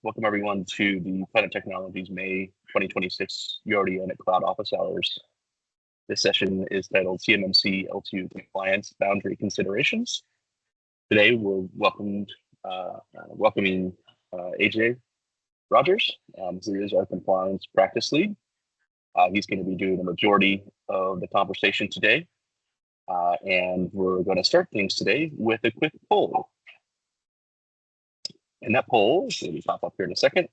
Welcome everyone to the Planet Technologies May 2026 Yardi and Cloud Office Hours. This session is titled CMMC L2 Compliance Boundary Considerations. Today we're welcoming AJ Rogers, who is our compliance practice lead. He's going to be doing the majority of the conversation today. And we're going to start things today with a quick poll. And that poll is going to pop up here in a second,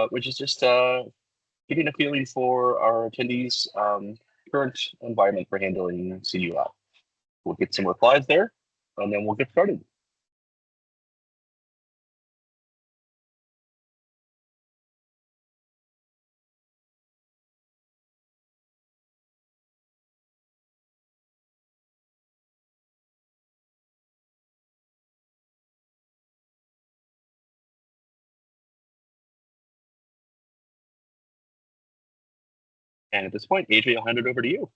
which is just getting a feeling for our attendees' current environment for handling CUI. We'll get some replies there, and then we'll get started. And at this point, AJ, I'll hand it over to you.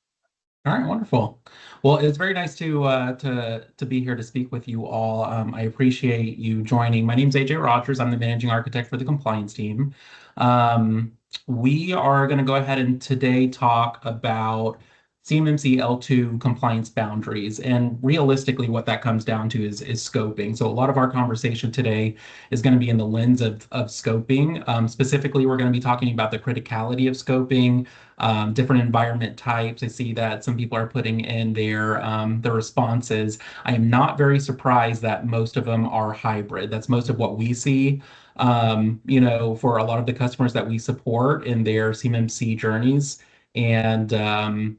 All right, wonderful. Well, it's very nice to be here to speak with you all. I appreciate you joining. My name is AJ Rogers. I'm the managing architect for the compliance team. We are going to go ahead and today talk about CMMC L2 compliance boundaries, and realistically what that comes down to is scoping. So a lot of our conversation today is going to be in the lens of scoping. Specifically, we're going to be talking about the criticality of scoping, different environment types. I see that some people are putting in their responses. I am not very surprised that most of them are hybrid. That's most of what we see. For a lot of the customers that we support in their CMMC journeys. And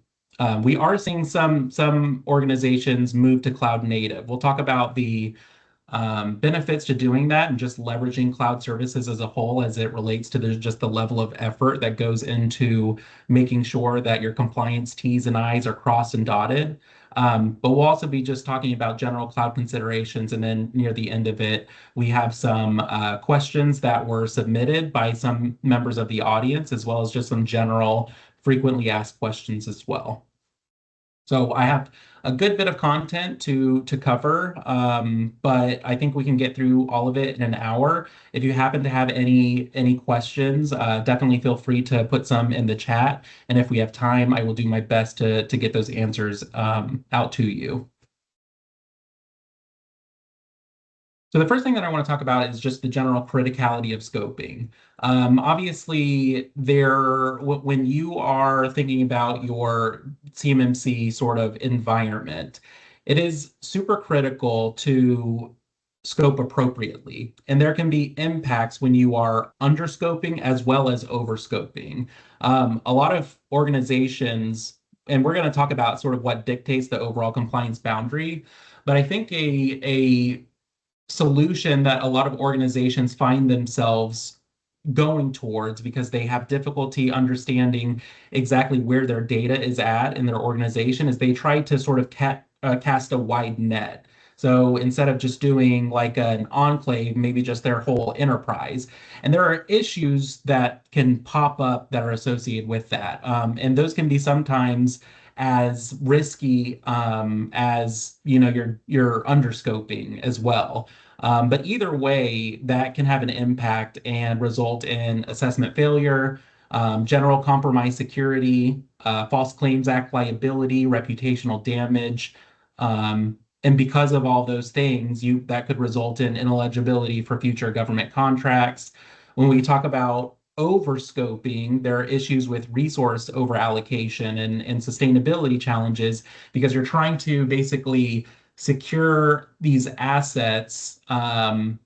we are seeing some organizations move to cloud native. We'll talk about the benefits to doing that and just leveraging cloud services as a whole as it relates to just the level of effort that goes into making sure that your compliance T's and I's are crossed and dotted. But we'll also be just talking about general cloud considerations, and then near the end of it, we have some questions that were submitted by some members of the audience, as well as just some general frequently asked questions as well. So I have a good bit of content to cover, but I think we can get through all of it in an hour. If you happen to have any questions, definitely feel free to put some in the chat. And if we have time, I will do my best to get those answers out to you. So the first thing that I want to talk about is just the general criticality of scoping. Obviously, when you are thinking about your CMMC sort of environment, it is super critical to scope appropriately. And there can be impacts when you are underscoping as well as overscoping. A lot of organizations, and we're going to talk about sort of what dictates the overall compliance boundary, but I think a solution that a lot of organizations find themselves going towards because they have difficulty understanding exactly where their data is at in their organization is they try to sort of cast a wide net. So instead of just doing like an enclave, maybe just their whole enterprise. And there are issues that can pop up that are associated with that. And those can be sometimes as risky as you're underscoping as well. But either way, that can have an impact and result in assessment failure, general compromised security, False Claims Act liability, reputational damage. And because of all those things, that could result in ineligibility for future government contracts. When we talk about overscoping, there are issues with resource overallocation and sustainability challenges because you're trying to basically secure these assets aligned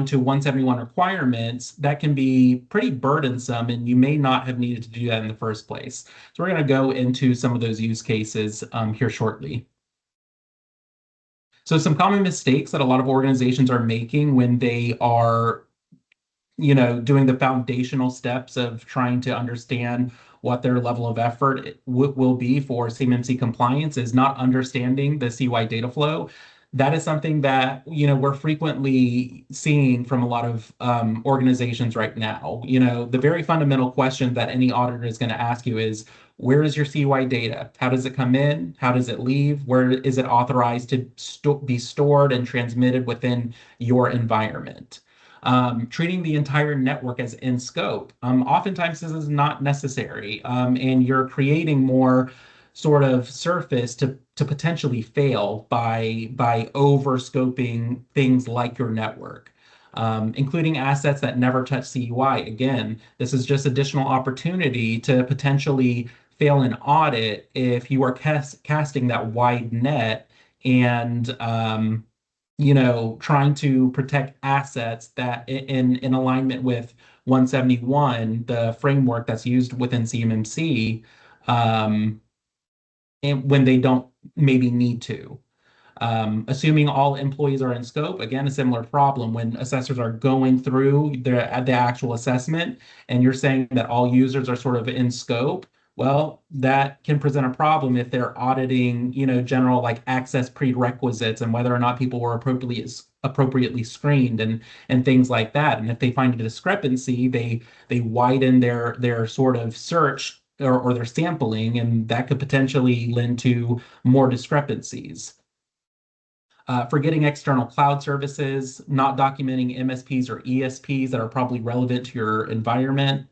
to 171 requirements that can be pretty burdensome, and you may not have needed to do that in the first place. So we're going to go into some of those use cases here shortly. So some common mistakes that a lot of organizations are making when they are doing the foundational steps of trying to understand what their level of effort will be for CMMC compliance is not understanding the CUI data flow. That is something that we're frequently seeing from a lot of organizations right now. The very fundamental question that any auditor is going to ask you is, Where is your CUI data? How does it come in? How does it leave? Where is it authorized to be stored and transmitted within your environment? Treating the entire network as in scope. Oftentimes, this is not necessary, and you're creating more sort of surface to potentially fail by over scoping things like your network. Including assets that never touch CUI. Again, this is just additional opportunity to potentially fail an audit if you are casting that wide net and trying to protect assets that in alignment with 171, the framework that's used within CMMC, um, and when they don't maybe need to. Assuming all employees are in scope, again, a similar problem when assessors are going through the actual assessment and you're saying that all users are sort of in scope. Well, that can present a problem if they're auditing, general like access prerequisites and whether or not people were appropriately screened and things like that. And if they find a discrepancy, they widen their sort of search or their sampling, and that could potentially lend to more discrepancies. Forgetting external cloud services, not documenting MSPs or ESPs that are probably relevant to your environment,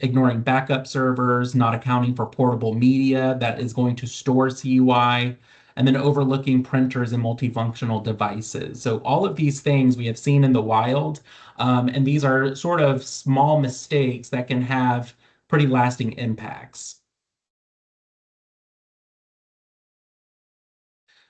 ignoring backup servers, not accounting for portable media that is going to store CUI, and then overlooking printers and multifunctional devices. So all of these things we have seen in the wild, and these are sort of small mistakes that can have pretty lasting impacts.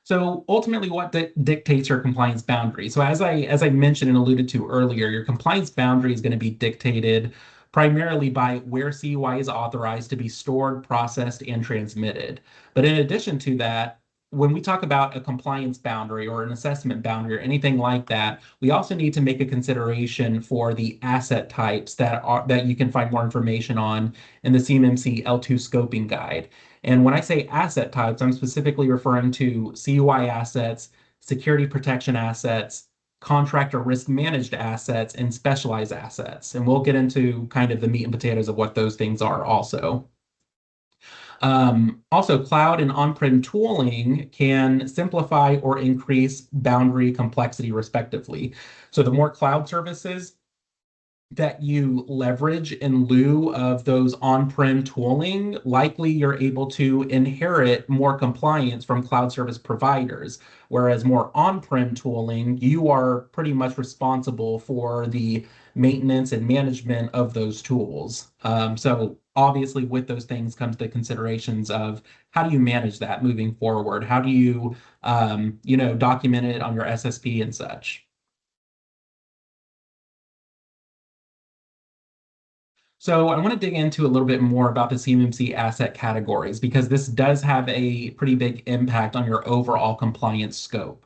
So ultimately, what dictates your compliance boundary? So as I mentioned and alluded to earlier, your compliance boundary is going to be dictated primarily by where CUI is authorized to be stored, processed, and transmitted. But in addition to that, when we talk about a compliance boundary or an assessment boundary or anything like that, we also need to make a consideration for the asset types that you can find more information on in the CMMC L2 scoping guide. And when I say asset types, I'm specifically referring to CUI assets, security protection assets, contractor risk managed assets, and specialized assets. And we'll get into kind of the meat and potatoes of what those things are also. Also, cloud and on-prem tooling can simplify or increase boundary complexity, respectively. So the more cloud services that you leverage in lieu of those on-prem tooling, likely you're able to inherit more compliance from cloud service providers. Whereas more on-prem tooling, you are pretty much responsible for the maintenance and management of those tools. So obviously with those things comes the considerations of how do you manage that moving forward? How do you, document it on your SSP and such? So I want to dig into a little bit more about the CMMC asset categories because this does have a pretty big impact on your overall compliance scope.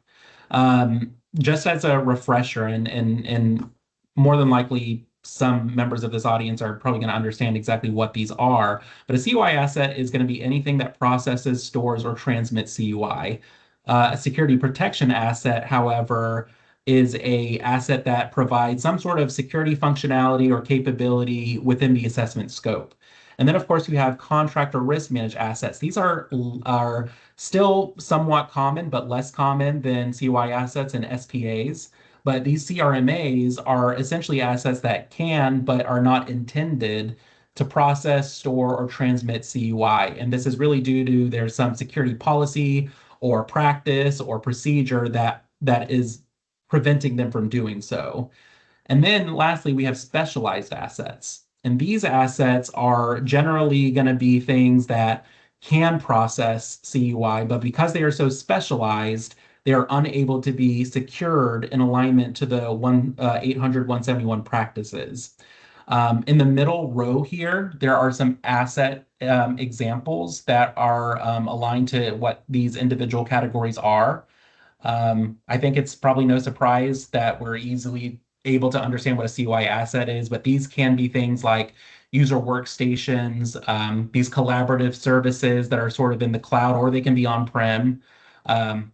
Just as a refresher, and more than likely some members of this audience are probably going to understand exactly what these are, but a CUI asset is going to be anything that processes, stores, or transmits CUI. A security protection asset, however, is a asset that provides some sort of security functionality or capability within the assessment scope. And then, of course, you have contract or risk managed assets. These are still somewhat common, but less common than CUI assets and SPAs. But these CRMAs are essentially assets that can, but are not intended to process, store, or transmit CUI. And this is really due to there's some security policy or practice or procedure that is preventing them from doing so. And then lastly, we have specialized assets. And these assets are generally going to be things that can process CUI, but because they are so specialized, they are unable to be secured in alignment to the 800 171 practices. In the middle row here, there are some asset examples that are aligned to what these individual categories are. I think it's probably no surprise that we're easily able to understand what a CUI asset is, but these can be things like user workstations, these collaborative services that are sort of in the cloud, or they can be on-prem,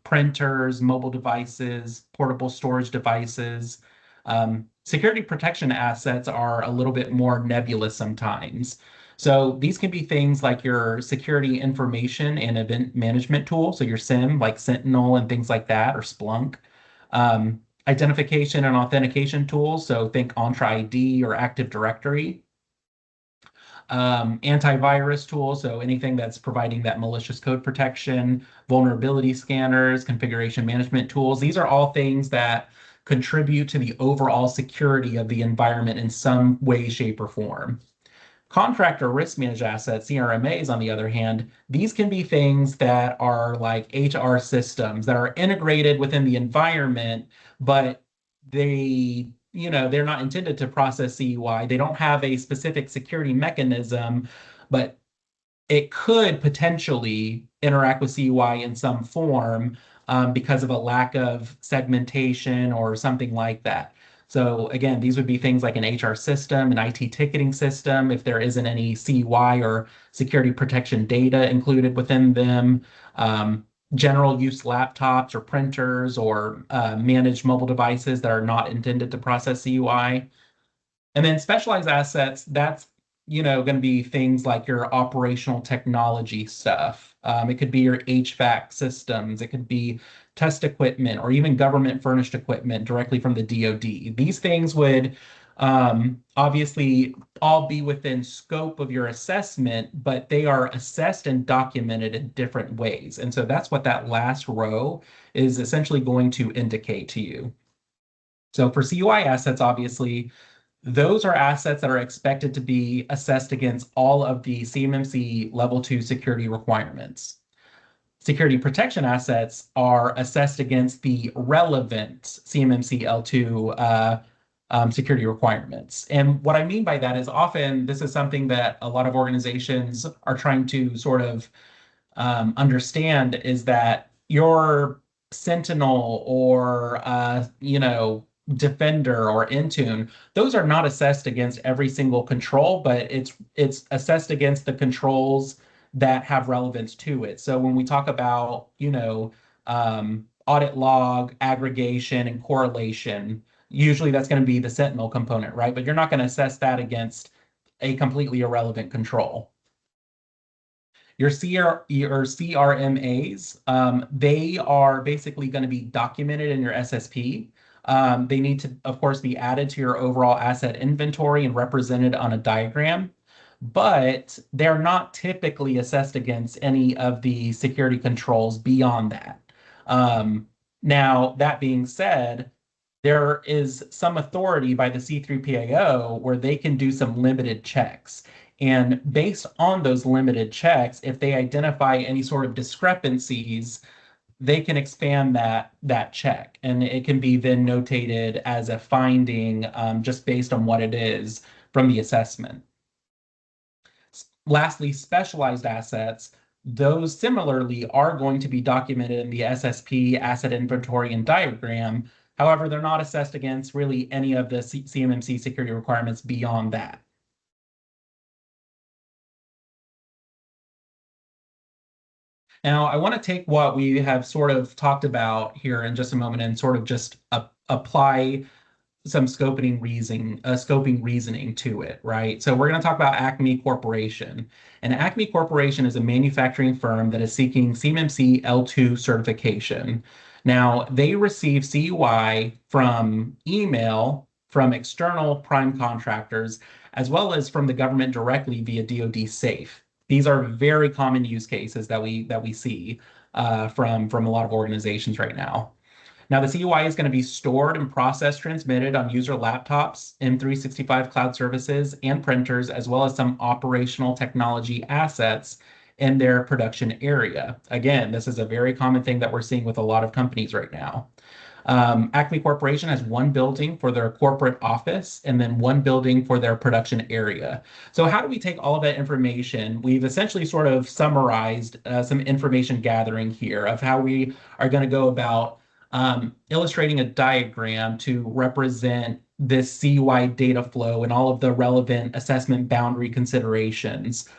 printers, mobile devices, portable storage devices. Security protection assets are a little bit more nebulous sometimes. So these can be things like your security information and event management tool, so your SIM, like Sentinel and things like that, or Splunk. Identification and authentication tools, so think Entra ID or Active Directory. Antivirus tools, so anything that's providing that malicious code protection, vulnerability scanners, configuration management tools. These are all things that contribute to the overall security of the environment in some way, shape, or form. Contractor risk managed assets, CRMAs, on the other hand, these can be things that are like HR systems that are integrated within the environment, but they're not intended to process CUI. They don't have a specific security mechanism, but it could potentially interact with CUI in some form because of a lack of segmentation or something like that. So again, these would be things like an HR system, an IT ticketing system, if there isn't any CUI or security protection data included within them, general use laptops or printers or managed mobile devices that are not intended to process CUI. And then specialized assets, that's going to be things like your operational technology stuff. It could be your HVAC systems. It could be test equipment or even government furnished equipment directly from the DoD. These things would obviously all be within scope of your assessment, but they are assessed and documented in different ways. And so that's what that last row is essentially going to indicate to you. So for CUI assets, obviously, those are assets that are expected to be assessed against all of the CMMC Level 2 security requirements. Security protection assets are assessed against the relevant CMMC L2 security requirements. And what I mean by that is often this is something that a lot of organizations are trying to sort of understand is that your Sentinel or Defender or Intune, those are not assessed against every single control, but it's assessed against the controls that have relevance to it. So when we talk about audit log, aggregation, and correlation, usually that's going to be the Sentinel component, right? But you're not going to assess that against a completely irrelevant control. Your CRMAs, they are basically going to be documented in your SSP. They need to, of course, be added to your overall asset inventory and represented on a diagram, but they're not typically assessed against any of the security controls beyond that. Now, that being said, there is some authority by the C3PAO where they can do some limited checks. And based on those limited checks, if they identify any sort of discrepancies, they can expand that check. And it can be then notated as a finding just based on what it is from the assessment. Lastly, specialized assets, those similarly are going to be documented in the SSP, asset inventory, and diagram. However, they're not assessed against really any of the CMMC security requirements beyond that. Now, I want to take what we have sort of talked about here in just a moment and sort of just apply some scoping reasoning to it, right? So we're going to talk about Acme Corporation. And Acme Corporation is a manufacturing firm that is seeking CMMC L2 certification. Now, they receive CUI from email from external prime contractors, as well as from the government directly via DoD SAFE. These are very common use cases that we see from a lot of organizations right now. Now, the CUI is going to be stored and processed, transmitted on user laptops, M365 cloud services, and printers, as well as some operational technology assets in their production area. Again, this is a very common thing that we're seeing with a lot of companies right now. Acme Corporation has one building for their corporate office and then one building for their production area. So how do we take all of that information? We've essentially sort of summarized some information gathering here of how we are going to go about illustrating a diagram to represent this CUI data flow and all of the relevant assessment boundary considerations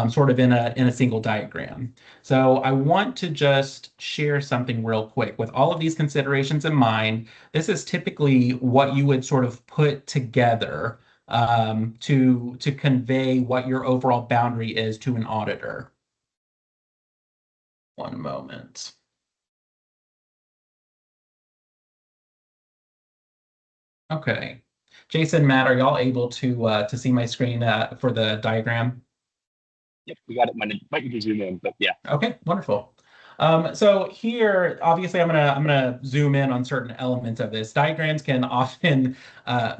sort of in a single diagram. So I want to just share something real quick. With all of these considerations in mind, this is typically what you would sort of put together to convey what your overall boundary is to an auditor. One moment. Okay. Jason, Matt, are y'all able to see my screen for the diagram? Yep, we got it. Might need to zoom in, but yeah. Okay, wonderful. So here, obviously, I'm gonna zoom in on certain elements of this. Diagrams can often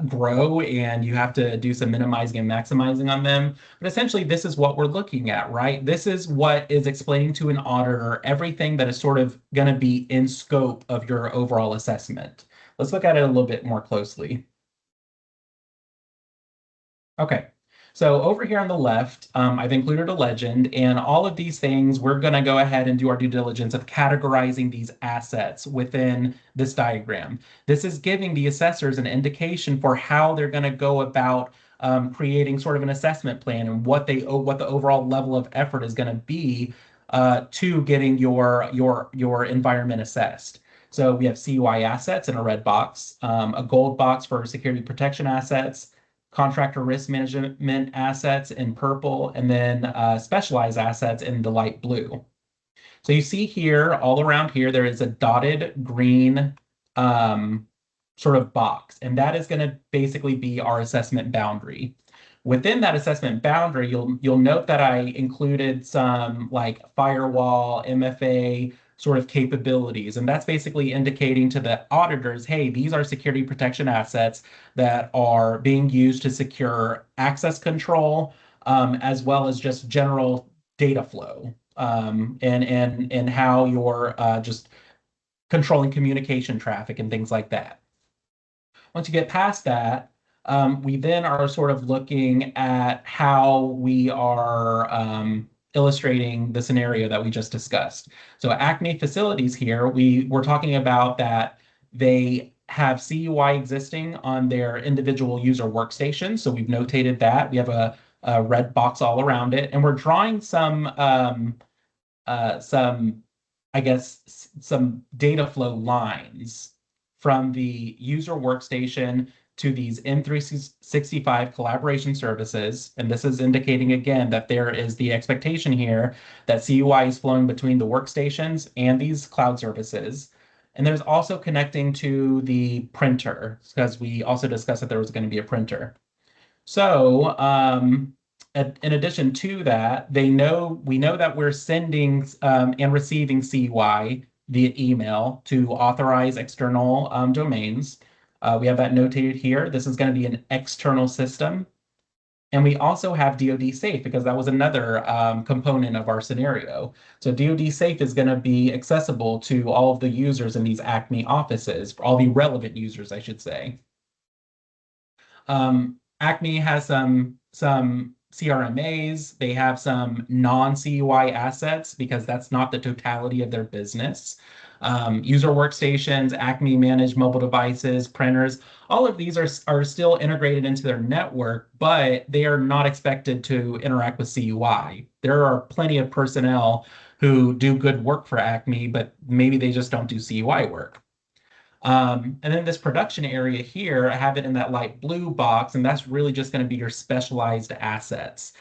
grow, and you have to do some minimizing and maximizing on them. But essentially, this is what we're looking at, right? This is what is explaining to an auditor everything that is sort of going to be in scope of your overall assessment. Let's look at it a little bit more closely. Okay. So over here on the left, I've included a legend, and all of these things, we're going to go ahead and do our due diligence of categorizing these assets within this diagram. This is giving the assessors an indication for how they're going to go about creating sort of an assessment plan and what the overall level of effort is going to be to getting your environment assessed. So we have CUI assets in a red box, a gold box for security protection assets, contractor risk management assets in purple, and then specialized assets in the light blue. So you see here, all around here, there is a dotted green sort of box, and that is going to basically be our assessment boundary. Within that assessment boundary, you'll note that I included some like firewall, MFA sort of capabilities, and that's basically indicating to the auditors, hey, these are security protection assets that are being used to secure access control, as well as just general data flow, and how you're just controlling communication traffic and things like that. Once you get past that, we then are sort of looking at how we are illustrating the scenario that we just discussed. So Acme facilities here, we're talking about that they have CUI existing on their individual user workstations. So we've notated that. We have a red box all around it, and we're drawing some, I guess, some data flow lines from the user workstation to these M365 collaboration services. And this is indicating again that there is the expectation here that CUI is flowing between the workstations and these cloud services. And there's also connecting to the printer, because we also discussed that there was going to be a printer. So, in addition to that, we know that we're sending and receiving CUI via email to authorize external domains. We have that notated here. This is going to be an external system. And we also have DoD Safe, because that was another component of our scenario. So DoD Safe is going to be accessible to all of the users in these Acme offices, for all the relevant users, I should say. Acme has some CRMAs. They have some non-CUI assets because that's not the totality of their business. User workstations, Acme managed mobile devices, printers, all of these are still integrated into their network, but they are not expected to interact with CUI. There are plenty of personnel who do good work for Acme, but maybe they just don't do CUI work. And then this production area here, I have it in that light blue box, and that's really just going to be your specialized assets.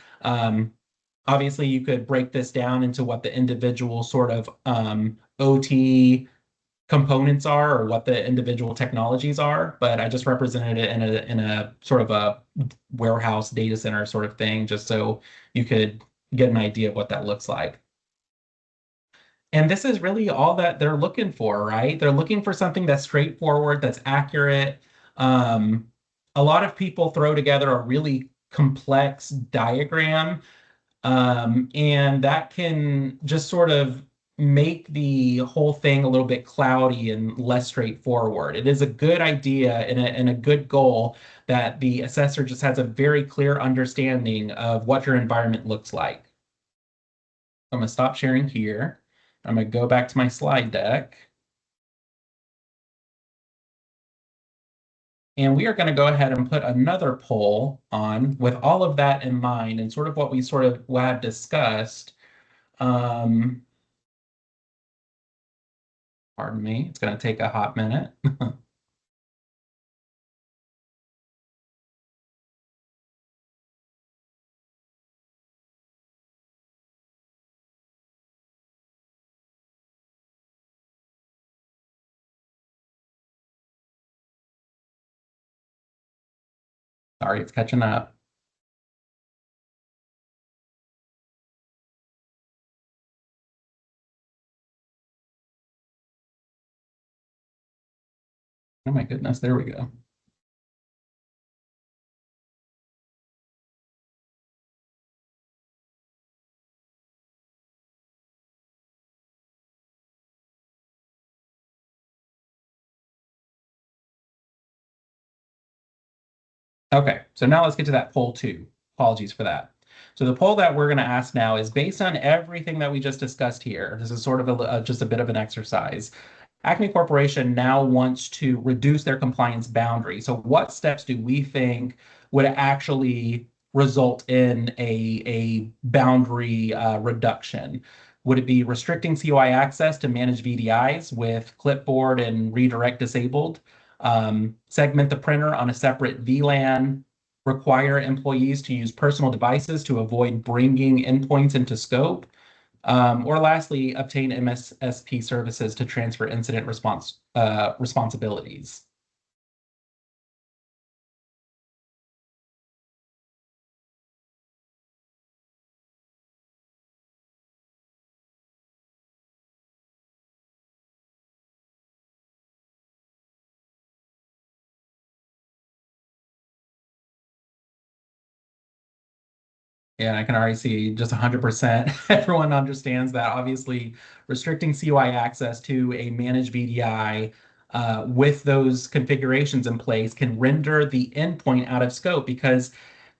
Obviously, you could break this down into what the individual sort of OT components are, or what the individual technologies are, but I just represented it in a sort of a warehouse data center sort of thing, just so you could get an idea of what that looks like. And this is really all that they're looking for, right? They're looking for something that's straightforward, that's accurate. Um, a lot of people throw together a really complex diagram, and that can just sort of make the whole thing a little bit cloudy and less straightforward. It is a good idea and a good goal that the assessor just has a very clear understanding of what your environment looks like. I'm going to stop sharing here. I'm going to go back to my slide deck. And we are going to go ahead and put another poll on with all of that in mind and sort of what we sort of have discussed. Pardon me, it's going to take a hot minute. Sorry, it's catching up. Oh my goodness, there we go. Okay, so now let's get to that poll two. Apologies for that. So the poll that we're going to ask now is based on everything that we just discussed here. This is sort of just a bit of an exercise. Acme Corporation now wants to reduce their compliance boundary. So what steps do we think would actually result in a boundary reduction? Would it be restricting COI access to manage VDIs with clipboard and redirect disabled? Segment the printer on a separate VLAN, require employees to use personal devices to avoid bringing endpoints into scope, or lastly, obtain MSSP services to transfer incident response responsibilities. Yeah, I can already see just 100%. Everyone understands that obviously restricting CUI access to a managed VDI with those configurations in place can render the endpoint out of scope because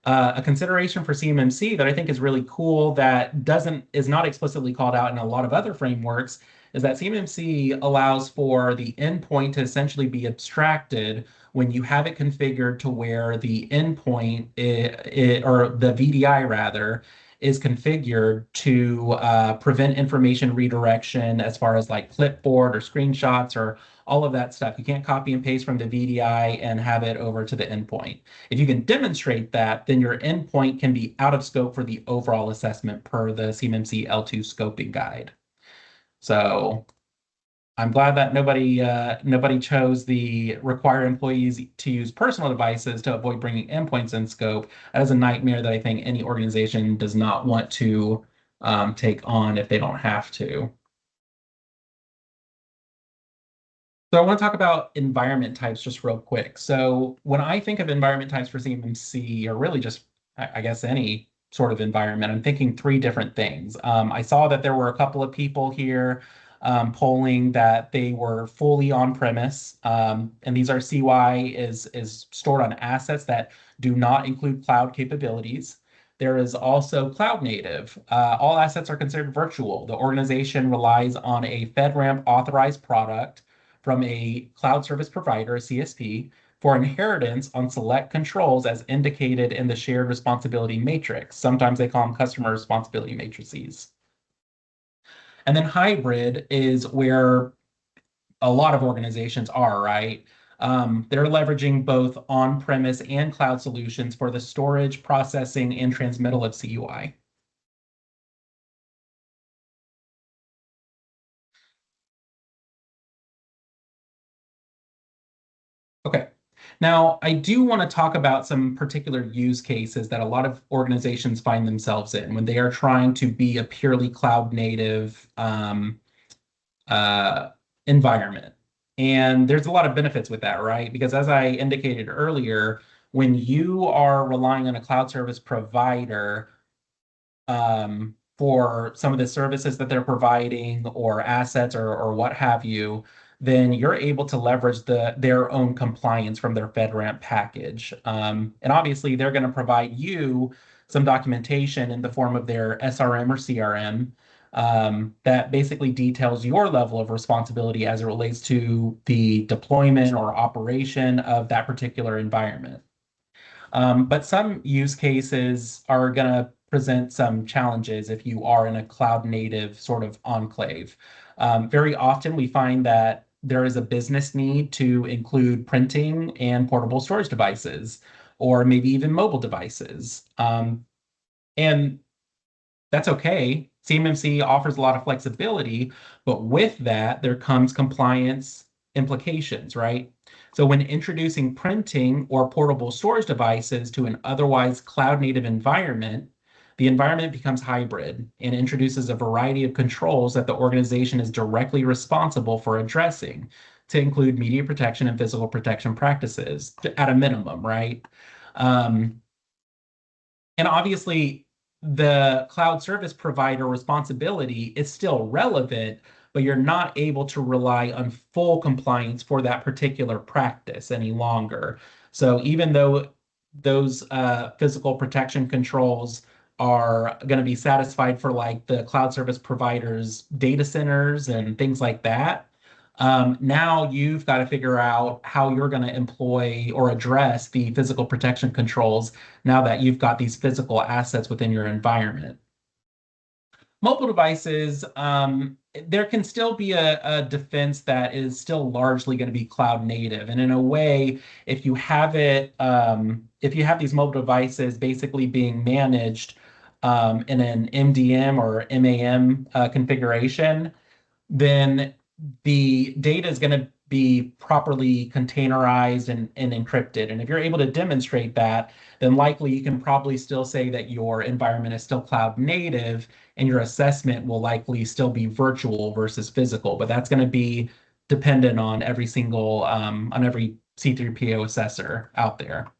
a consideration for CMMC that I think is really cool that doesn't is not explicitly called out in a lot of other frameworks is that CMMC allows for the endpoint to essentially be abstracted when you have it configured to where the endpoint or the VDI rather is configured to prevent information redirection as far as like clipboard or screenshots or all of that stuff. You can't copy and paste from the VDI and have it over to the endpoint. If you can demonstrate that, then your endpoint can be out of scope for the overall assessment per the CMMC L2 scoping guide. So I'm glad that nobody chose the require employees to use personal devices to avoid bringing endpoints in scope. That is a nightmare that I think any organization does not want to take on if they don't have to. So I want to talk about environment types just real quick. So when I think of environment types for CMMC, or really just, I guess, any sort of environment, I'm thinking three different things. I saw that there were a couple of people here polling that they were fully on premise, and these are CY is stored on assets that do not include cloud capabilities. There is also cloud native. All assets are considered virtual. The organization relies on a FedRAMP authorized product from a cloud service provider, a CSP, for inheritance on select controls as indicated in the shared responsibility matrix. Sometimes they call them customer responsibility matrices. And then hybrid is where a lot of organizations are, right? They're leveraging both on-premise and cloud solutions for the storage, processing, and transmittal of CUI. Okay. Now, I do want to talk about some particular use cases that a lot of organizations find themselves in when they are trying to be a purely cloud native uh, environment. And there's a lot of benefits with that, right? Because as I indicated earlier, when you are relying on a cloud service provider, for some of the services that they're providing or assets or what have you, then you're able to leverage their own compliance from their FedRAMP package. And obviously, they're going to provide you some documentation in the form of their SRM or CRM that basically details your level of responsibility as it relates to the deployment or operation of that particular environment. But some use cases are going to present some challenges if you are in a cloud native sort of enclave. Very often we find that there is a business need to include printing and portable storage devices, or maybe even mobile devices. And that's okay. CMMC offers a lot of flexibility, but with that, there comes compliance implications, right? So when introducing printing or portable storage devices to an otherwise cloud-native environment, the environment becomes hybrid and introduces a variety of controls that the organization is directly responsible for addressing, to include media protection and physical protection practices at a minimum, right? Um, and obviously, the cloud service provider responsibility is still relevant, but you're not able to rely on full compliance for that particular practice any longer. So even though those physical protection controls are going to be satisfied for like the cloud service providers' data centers and things like that, now you've got to figure out how you're going to employ or address the physical protection controls now that you've got these physical assets within your environment. Mobile devices, there can still be a defense that is still largely going to be cloud native. And in a way, if you have it, if you have these mobile devices basically being managed in an MDM or MAM configuration, then the data is going to be properly containerized and encrypted. And if you're able to demonstrate that, then likely you can probably still say that your environment is still cloud native and your assessment will likely still be virtual versus physical. But that's going to be dependent on every single, on every C3PO assessor out there.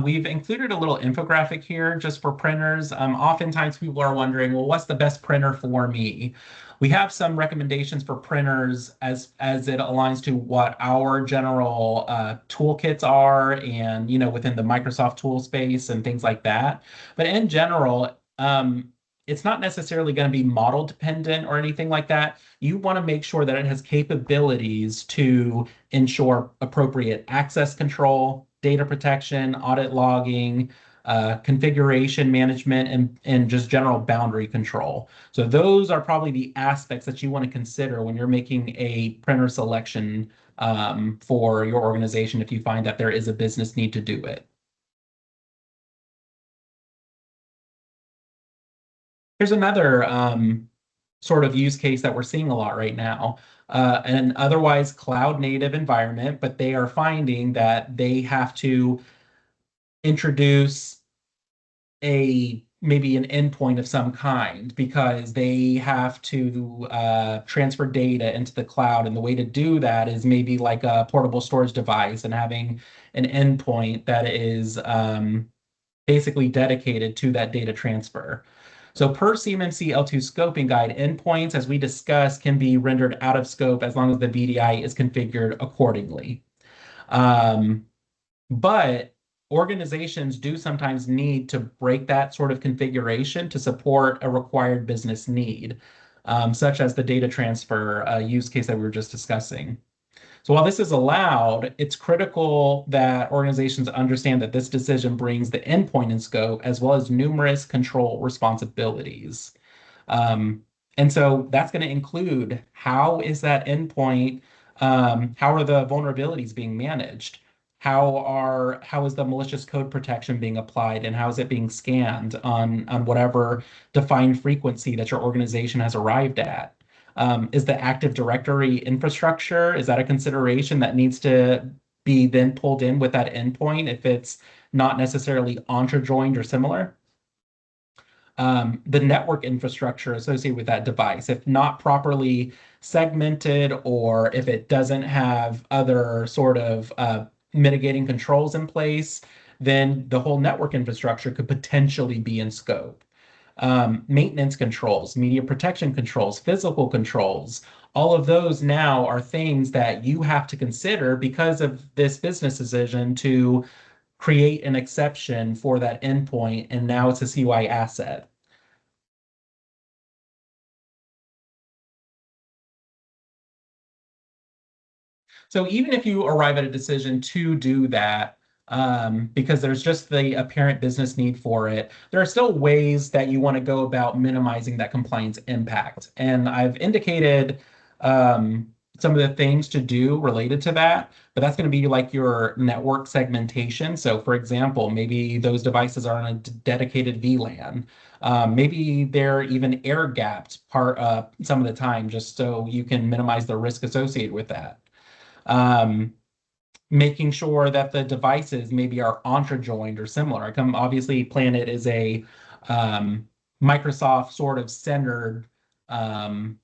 We've included a little infographic here just for printers. Oftentimes people are wondering, well, what's the best printer for me? We have some recommendations for printers as it aligns to what our general toolkits are and, within the Microsoft tool space and things like that. But in general, it's not necessarily going to be model dependent or anything like that. You want to make sure that it has capabilities to ensure appropriate access control, data protection, audit logging, configuration management, and just general boundary control. So those are probably the aspects that you want to consider when you're making a printer selection for your organization if you find that there is a business need to do it. Here's another sort of use case that we're seeing a lot right now. An otherwise cloud native environment, but they are finding that they have to introduce maybe an endpoint of some kind because they have to transfer data into the cloud. And the way to do that is maybe like a portable storage device and having an endpoint that is basically dedicated to that data transfer. So per CMMC L2 scoping guide, endpoints, as we discussed, can be rendered out of scope as long as the VDI is configured accordingly. But organizations do sometimes need to break that sort of configuration to support a required business need, such as the data transfer use case that we were just discussing. So while this is allowed, it's critical that organizations understand that this decision brings the endpoint in scope as well as numerous control responsibilities. And so that's going to include how is that endpoint, how are the vulnerabilities being managed? How is the malicious code protection being applied and how is it being scanned on whatever defined frequency that your organization has arrived at? Is the Active Directory infrastructure, is that a consideration that needs to be then pulled in with that endpoint if it's not necessarily joined or similar? The network infrastructure associated with that device, if not properly segmented or if it doesn't have other sort of mitigating controls in place, then the whole network infrastructure could potentially be in scope. Maintenance controls, media protection controls, physical controls, all of those now are things that you have to consider because of this business decision to create an exception for that endpoint, and now it's a CY asset. So even if you arrive at a decision to do that, because there's just the apparent business need for it, there are still ways that you want to go about minimizing that compliance impact. And I've indicated some of the things to do related to that, but that's going to be like your network segmentation. So, for example, maybe those devices are on a dedicated VLAN. Maybe they're even air gapped some of the time, just so you can minimize the risk associated with that. Um, Making sure that the devices maybe are Entra-joined or similar. Obviously, Planet is a Microsoft sort of centered um,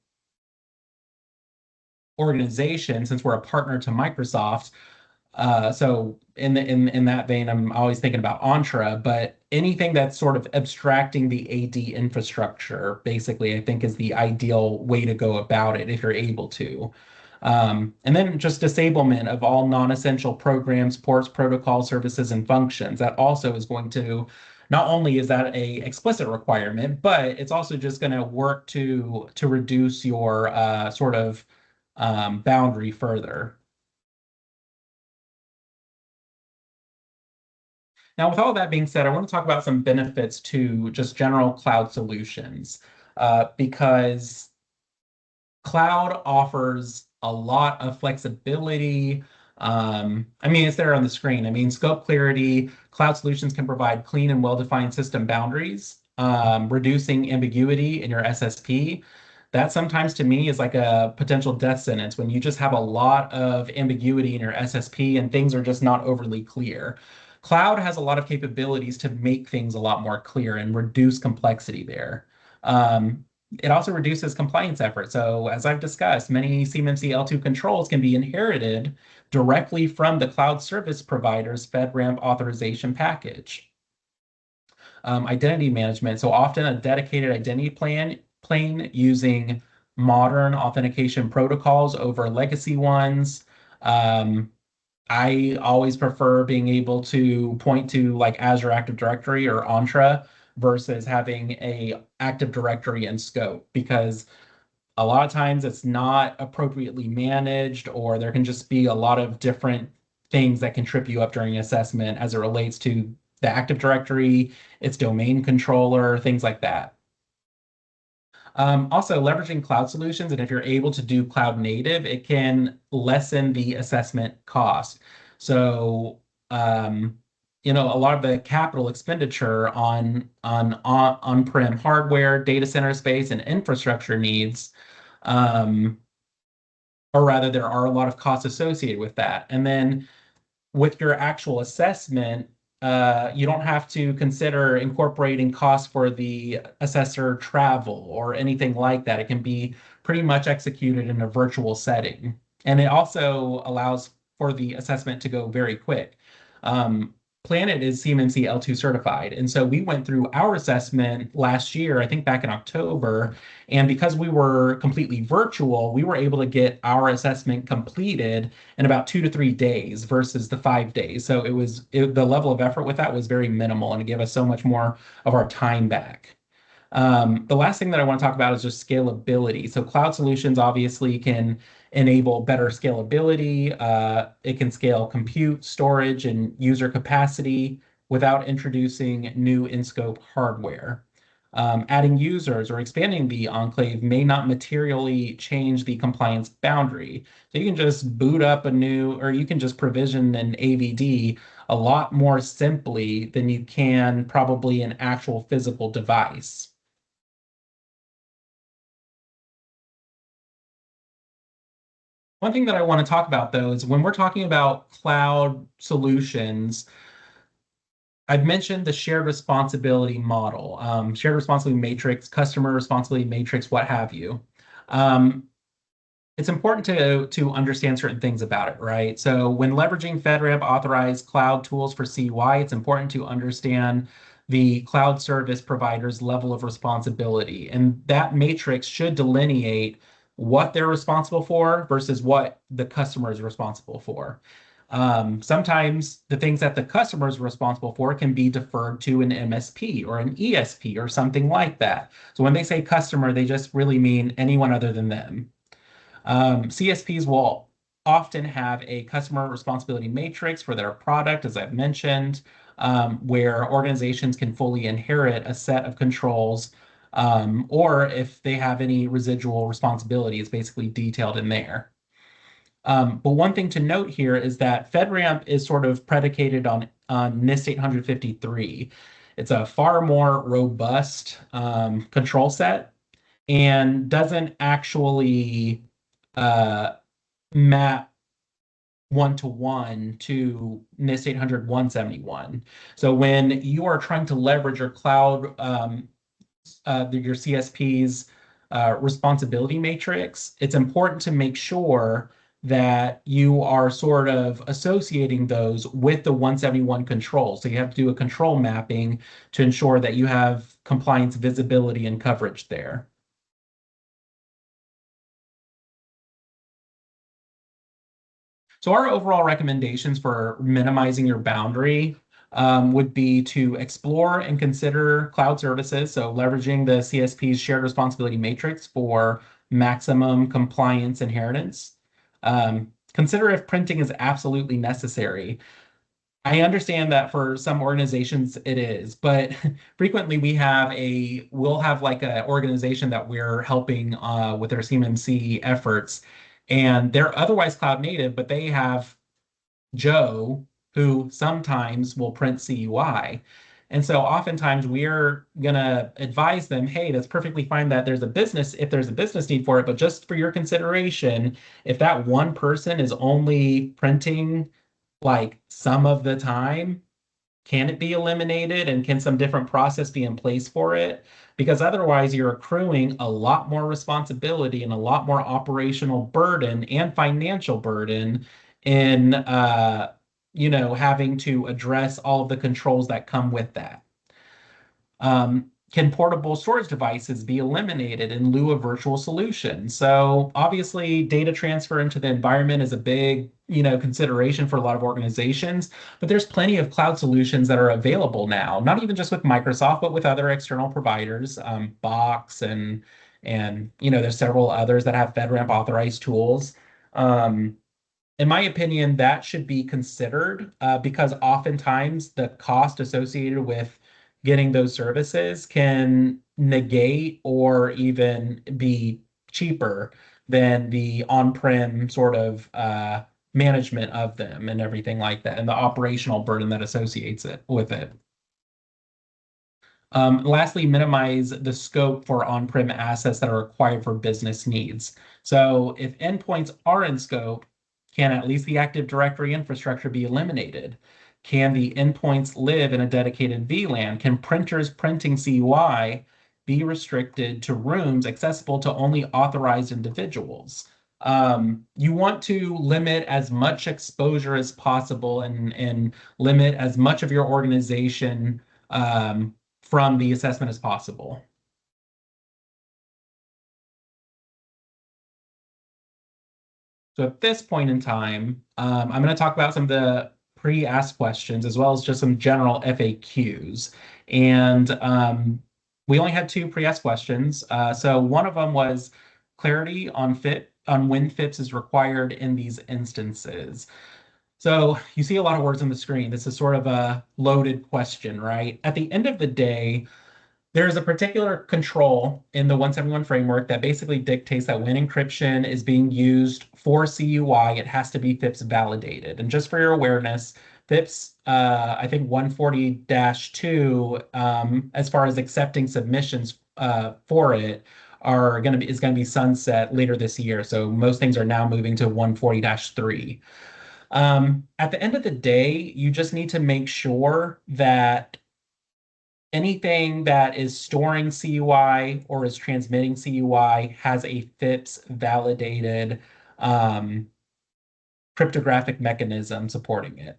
organization since we're a partner to Microsoft. So in that vein, I'm always thinking about Entra, but anything that's sort of abstracting the AD infrastructure, basically, I think is the ideal way to go about it if you're able to. And then just disablement of all non-essential programs, ports, protocols, services, and functions. That also is going to, not only is that a explicit requirement, but it's also just going to work to reduce your sort of boundary further. Now, with all that being said, I want to talk about some benefits to just general cloud solutions, because cloud offers a lot of flexibility. I mean, it's there on the screen. I mean, scope clarity, cloud solutions can provide clean and well-defined system boundaries, reducing ambiguity in your SSP. That sometimes to me is like a potential death sentence when you just have a lot of ambiguity in your SSP and things are just not overly clear. Cloud has a lot of capabilities to make things a lot more clear and reduce complexity there. It also reduces compliance effort. So as I've discussed, many CMMC L2 controls can be inherited directly from the cloud service provider's FedRAMP authorization package. Identity management. So often a dedicated identity plane using modern authentication protocols over legacy ones. Um, I always prefer being able to point to like Azure Active Directory or Entra versus having a Active Directory in scope, because a lot of times it's not appropriately managed, or there can just be a lot of different things that can trip you up during assessment as it relates to the Active Directory, its domain controller, things like that. Also, leveraging cloud solutions, and if you're able to do cloud native, it can lessen the assessment cost. So, um, a lot of the capital expenditure on-prem hardware, data center space, and infrastructure needs, um, or rather, there are a lot of costs associated with that. And then with your actual assessment, you don't have to consider incorporating costs for the assessor travel or anything like that. It can be pretty much executed in a virtual setting. And it also allows for the assessment to go very quick. Um, Planet is CMMC L2 certified. And so we went through our assessment last year, I think back in October. And because we were completely virtual, we were able to get our assessment completed in about 2 to 3 days versus the 5 days. So the level of effort with that was very minimal, and it gave us so much more of our time back. The last thing that I want to talk about is just scalability. So cloud solutions obviously can enable better scalability. It can scale compute, storage, and user capacity without introducing new in-scope hardware. Adding users or expanding the enclave may not materially change the compliance boundary. So you can just boot up or you can just provision an AVD a lot more simply than you can probably an actual physical device. One thing that I want to talk about, though, is when we're talking about cloud solutions, I've mentioned the shared responsibility model, shared responsibility matrix, customer responsibility matrix, what have you. Um, it's important to understand certain things about it, right? So when leveraging FedRAMP authorized cloud tools for CY, it's important to understand the cloud service provider's level of responsibility. And that matrix should delineate what they're responsible for versus what the customer is responsible for. Sometimes the things that the customer is responsible for can be deferred to an MSP or an ESP or something like that. So when they say customer, they just really mean anyone other than them. CSPs will often have a customer responsibility matrix for their product, as I've mentioned, where organizations can fully inherit a set of controls, or if they have any residual responsibility, it's basically detailed in there. But one thing to note here is that FedRAMP is sort of predicated on NIST 853. It's a far more robust control set and doesn't actually uh, map one-to-one to NIST 800-171. So when you are trying to leverage your cloud, your CSP's responsibility matrix, it's important to make sure that you are sort of associating those with the 171 control. So you have to do a control mapping to ensure that you have compliance visibility and coverage there. So our overall recommendations for minimizing your boundary would be to explore and consider cloud services. So leveraging the CSP's shared responsibility matrix for maximum compliance inheritance. Consider if printing is absolutely necessary. I understand that for some organizations it is, but frequently we'll have like an organization that we're helping with their CMMC efforts, and they're otherwise cloud native, but they have Joe who sometimes will print CUI. And so oftentimes we're gonna advise them, hey, that's perfectly fine that if there's a business need for it, but just for your consideration, if that one person is only printing like some of the time, can it be eliminated and can some different process be in place for it? Because otherwise you're accruing a lot more responsibility and a lot more operational burden and financial burden in having to address all of the controls that come with that. Can portable storage devices be eliminated in lieu of virtual solutions? So obviously data transfer into the environment is a big, consideration for a lot of organizations, but there's plenty of cloud solutions that are available now, not even just with Microsoft, but with other external providers, Box and there's several others that have FedRAMP authorized tools. In my opinion, that should be considered because oftentimes the cost associated with getting those services can negate or even be cheaper than the on-prem sort of management of them and everything like that, and the operational burden that associates it with it. Lastly, minimize the scope for on-prem assets that are required for business needs. So if endpoints are in scope, can at least the Active Directory infrastructure be eliminated? Can the endpoints live in a dedicated VLAN? Can printers printing CUI be restricted to rooms accessible to only authorized individuals? You want to limit as much exposure as possible and limit as much of your organization from the assessment as possible. So at this point in time, I'm going to talk about some of the pre-asked questions as well as just some general FAQs. And we only had two pre-asked questions. So one of them was clarity on when FIPS is required in these instances. So you see a lot of words on the screen. This is sort of a loaded question, right? At the end of the day, there's a particular control in the 171 framework that basically dictates that when encryption is being used for CUI, it has to be FIPS validated. And just for your awareness, FIPS, I think 140-2, as far as accepting submissions for it, is going to be sunset later this year. So most things are now moving to 140-3. At the end of the day, you just need to make sure that anything that is storing CUI or is transmitting CUI has a FIPS validated cryptographic mechanism supporting it.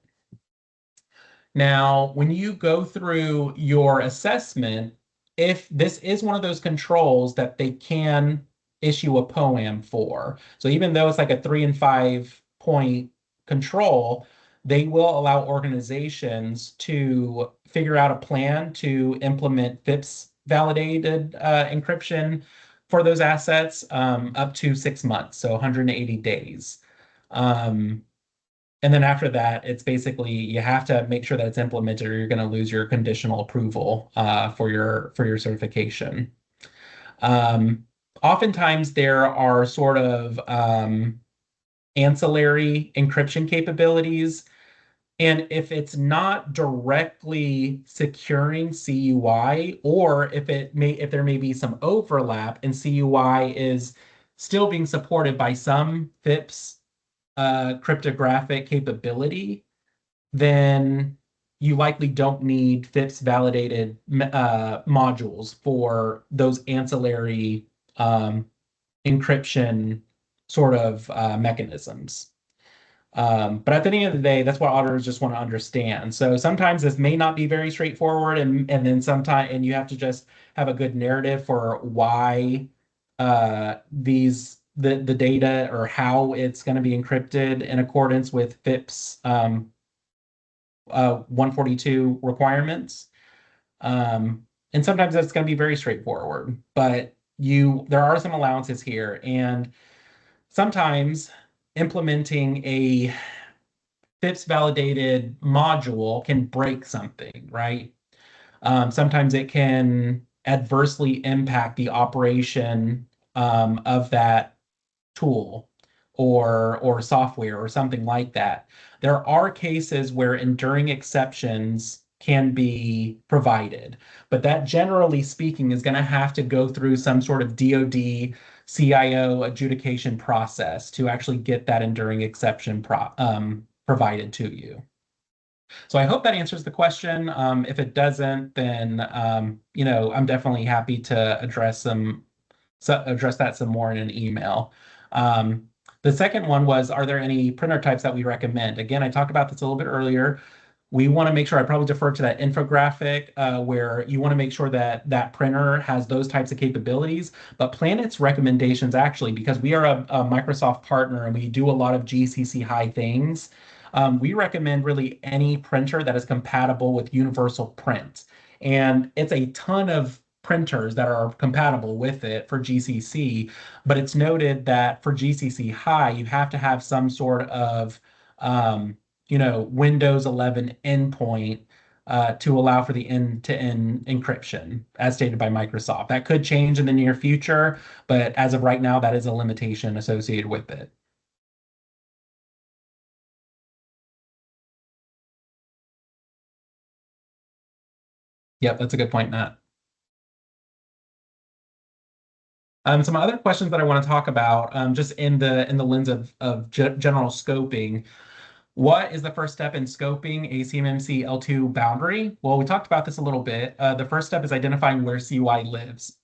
Now, when you go through your assessment, if this is one of those controls that they can issue a POAM for, so even though it's like a 3 and 5 point control, they will allow organizations to figure out a plan to implement FIPS validated encryption for those assets up to 6 months, so 180 days. And then after that, it's basically you have to make sure that it's implemented or you're going to lose your conditional approval for your certification. Oftentimes there are sort of ancillary encryption capabilities. And if it's not directly securing CUI, or if there may be some overlap and CUI is still being supported by some FIPS cryptographic capability, then you likely don't need FIPS validated modules for those ancillary encryption sort of mechanisms. But at the end of the day, that's what auditors just want to understand. So sometimes this may not be very straightforward, and then sometimes and you have to just have a good narrative for why the data or how it's going to be encrypted in accordance with FIPS 142 requirements. And sometimes that's going to be very straightforward, but there are some allowances here, and sometimes implementing a FIPS validated module can break something, right? Sometimes it can adversely impact the operation of that tool or software or something like that. There are cases where enduring exceptions can be provided, but that generally speaking is going to have to go through some sort of DoD CIO adjudication process to actually get that enduring exception provided to you. So I hope that answers the question. If it doesn't, then I'm definitely happy to address that some more in an email. The second one was, are there any printer types that we recommend? Again, I talked about this a little bit earlier. We want to make sure, I probably defer to that infographic where you want to make sure that that printer has those types of capabilities. But Planet's recommendations actually, because we are a Microsoft partner and we do a lot of GCC high things, we recommend really any printer that is compatible with Universal Print. And it's a ton of printers that are compatible with it for GCC, but it's noted that for GCC high, you have to have some sort of Windows 11 endpoint to allow for the end-to-end encryption, as stated by Microsoft. That could change in the near future, but as of right now, that is a limitation associated with it. Yep, that's a good point, Matt. Some other questions that I want to talk about, just in the lens of general scoping. What is the first step in scoping a CMMC L2 boundary? Well, we talked about this a little bit. The first step is identifying where CUI lives,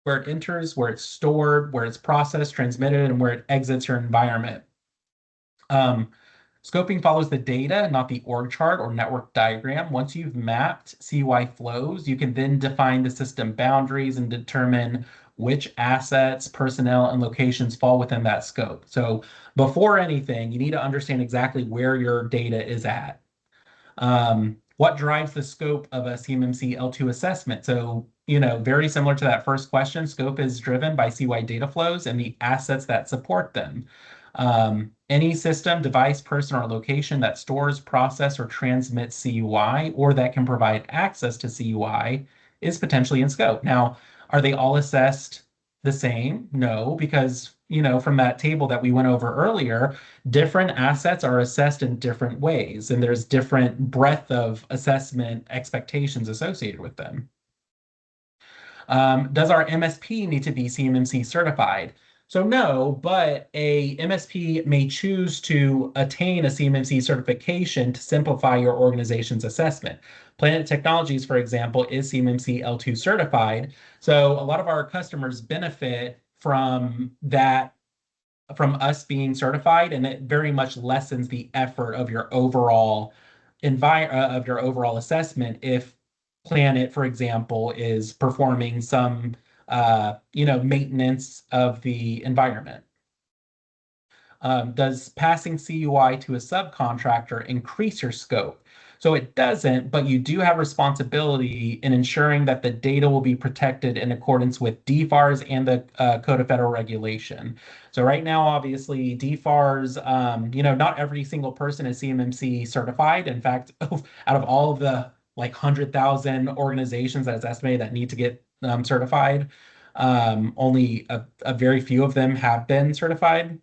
where it enters, where it's stored, where it's processed, transmitted, and where it exits your environment. Scoping follows the data, not the org chart or network diagram. Once you've mapped CUI flows, you can then define the system boundaries and determine which assets, personnel, and locations fall within that scope. So before anything, you need to understand exactly where your data is at. What drives the scope of a CMMC L2 assessment? So, very similar to that first question, scope is driven by CUI data flows and the assets that support them. Any system, device, person, or location that stores, process, or transmits CUI, or that can provide access to CUI, is potentially in scope. Now, are they all assessed the same? No, because, from that table that we went over earlier, different assets are assessed in different ways, and there's different breadth of assessment expectations associated with them. Does our MSP need to be CMMC certified? So no, but a MSP may choose to attain a CMMC certification to simplify your organization's assessment. Planet Technologies, for example, is CMMC L2 certified. So a lot of our customers benefit from that, from us being certified, and it very much lessens the effort of your overall assessment if Planet, for example, is performing some maintenance of the environment. Does passing CUI to a subcontractor increase your scope? So it doesn't, but you do have responsibility in ensuring that the data will be protected in accordance with DFARS and the Code of Federal Regulation. So right now, obviously, DFARS, not every single person is CMMC certified. In fact, out of all of the 100,000 organizations that it's estimated that need to get certified, only a very few of them have been certified.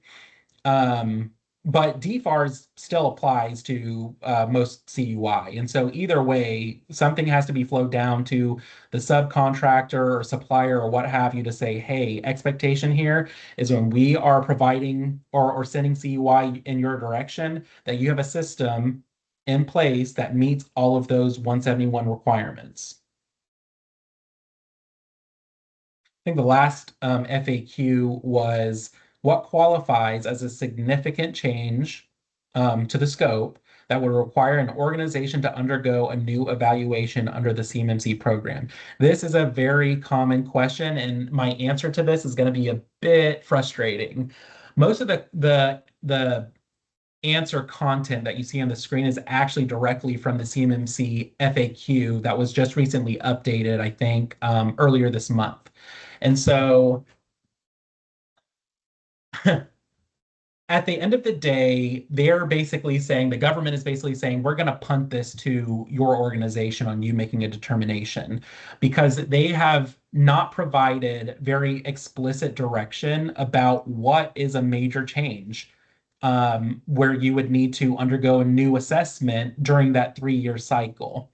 But DFARS still applies to most CUI. And so either way, something has to be flowed down to the subcontractor or supplier or what have you to say, hey, expectation here is when we are providing or sending CUI in your direction, that you have a system in place that meets all of those 171 requirements. I think the last FAQ was what qualifies as a significant change to the scope that would require an organization to undergo a new evaluation under the CMMC program. This is a very common question, and my answer to this is going to be a bit frustrating. Most of the answer content that you see on the screen is actually directly from the CMMC FAQ that was just recently updated, I think, earlier this month. And so at the end of the day, they're basically saying, the government is basically saying, we're going to punt this to your organization on you making a determination, because they have not provided very explicit direction about what is a major change, where you would need to undergo a new assessment during that 3-year cycle.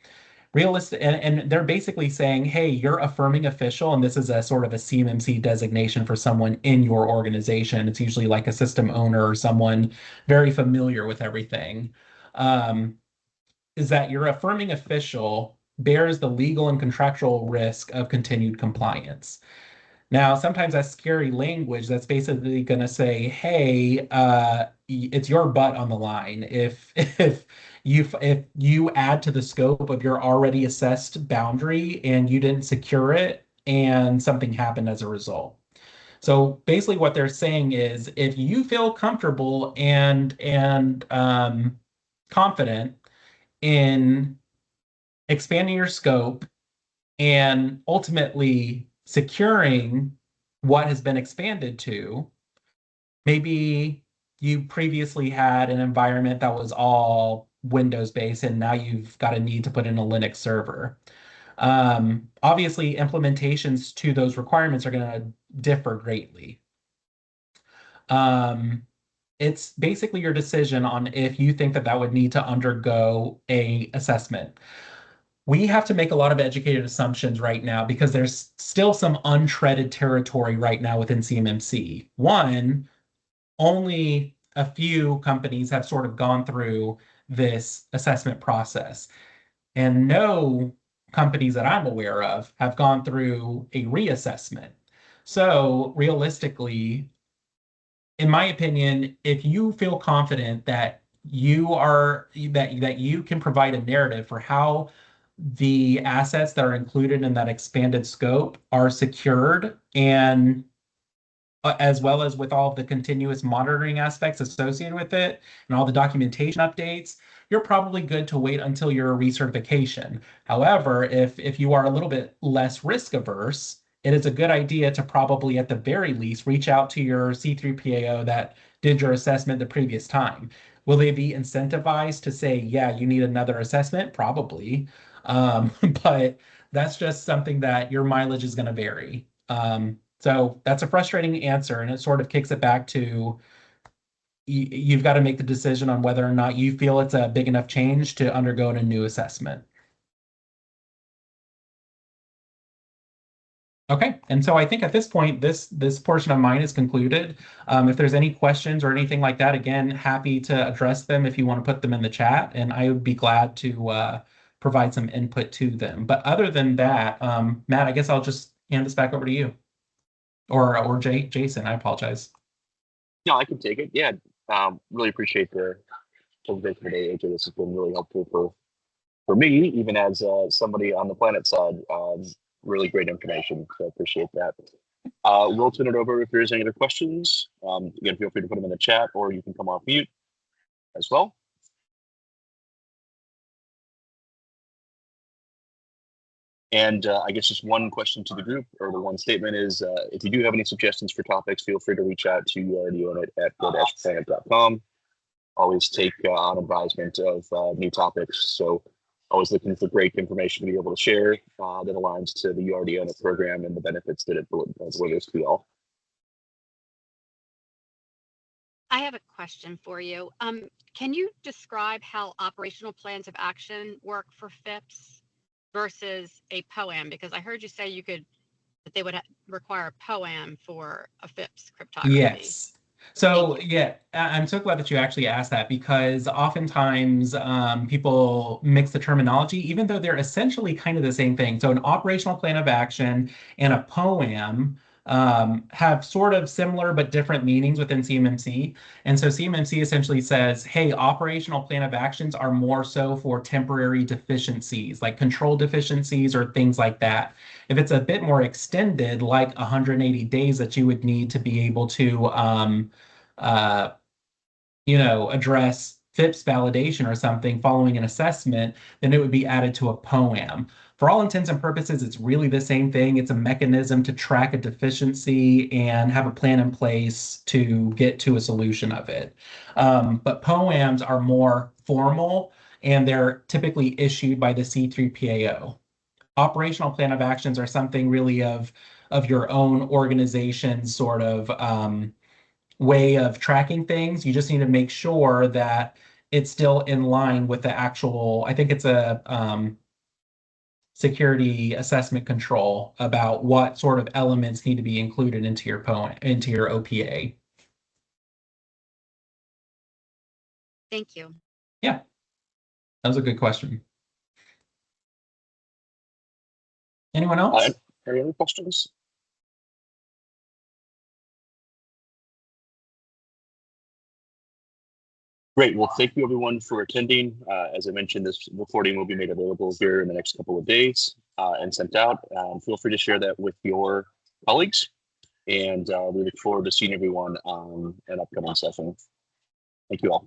Realistic, and they're basically saying, hey, you're affirming official, and this is a sort of a CMMC designation for someone in your organization. It's usually like a system owner or someone very familiar with everything. Is that your affirming official bears the legal and contractual risk of continued compliance. Now, sometimes that's scary language that's basically going to say, hey, it's your butt on the line if you add to the scope of your already assessed boundary and you didn't secure it and something happened as a result. So basically what they're saying is if you feel comfortable and confident in expanding your scope and ultimately securing what has been expanded to, maybe you previously had an environment that was all Windows based and now you've got a need to put in a Linux server. Obviously, implementations to those requirements are going to differ greatly. It's basically your decision on if you think that that would need to undergo a assessment. We have to make a lot of educated assumptions right now because there's still some untreaded territory right now within CMMC. One, only a few companies have sort of gone through this assessment process, and no companies that I'm aware of have gone through a reassessment. So realistically, in my opinion, if you feel confident that you can provide a narrative for how the assets that are included in that expanded scope are secured, and as well as with all of the continuous monitoring aspects associated with it and all the documentation updates, you're probably good to wait until your recertification. However, if you are a little bit less risk averse, it is a good idea to probably at the very least reach out to your C3PAO that did your assessment the previous time. Will they be incentivized to say, yeah, you need another assessment? Probably. But that's just something that your mileage is going to vary. So that's a frustrating answer, and it sort of kicks it back to you've got to make the decision on whether or not you feel it's a big enough change to undergo a new assessment. Okay, and so I think at this point, this portion of mine is concluded. If there's any questions or anything like that, again, happy to address them if you want to put them in the chat, and I would be glad to provide some input to them. But other than that, Matt, I guess I'll just hand this back over to you. Or Jason, I apologize. No, I can take it. Yeah, really appreciate the presentation today, AJ. This has been really helpful for me, even as somebody on the Planet side. Really great information, so I appreciate that. We'll turn it over if there's any other questions. Again, feel free to put them in the chat, or you can come off mute as well. And I guess just one question to the group, or the one statement is, if you do have any suggestions for topics, feel free to reach out to go-planet.com. Always take on advisement of new topics. So always looking for great information to be able to share that aligns to the URD program and the benefits that it delivers to you all. I have a question for you. Can you describe how operational plans of action work for FIPS versus a POAM? Because I heard you say that they would require a POAM for a FIPS cryptography. Yes. So yeah, I'm so glad that you actually asked that because oftentimes people mix the terminology, even though they're essentially kind of the same thing. So an operational plan of action and a POAM have sort of similar but different meanings within CMMC. And so CMMC essentially says, hey, operational plan of actions are more so for temporary deficiencies, like control deficiencies or things like that. If it's a bit more extended, like 180 days that you would need to be able to, uh, address FIPS validation or something following an assessment, then it would be added to a POAM. For all intents and purposes, it's really the same thing. It's a mechanism to track a deficiency and have a plan in place to get to a solution of it. But POAMs are more formal and they're typically issued by the C3PAO. Operational plan of actions are something really of your own organization's sort of way of tracking things. You just need to make sure that it's still in line with the actual, I think it's a security assessment control about what sort of elements need to be included into your into your OPA. Thank you. Yeah, that was a good question. Anyone else? Any other questions? Great. Well, thank you everyone for attending. As I mentioned, this recording will be made available here in the next couple of days and sent out. Feel free to share that with your colleagues. And we look forward to seeing everyone on an upcoming session. Thank you all.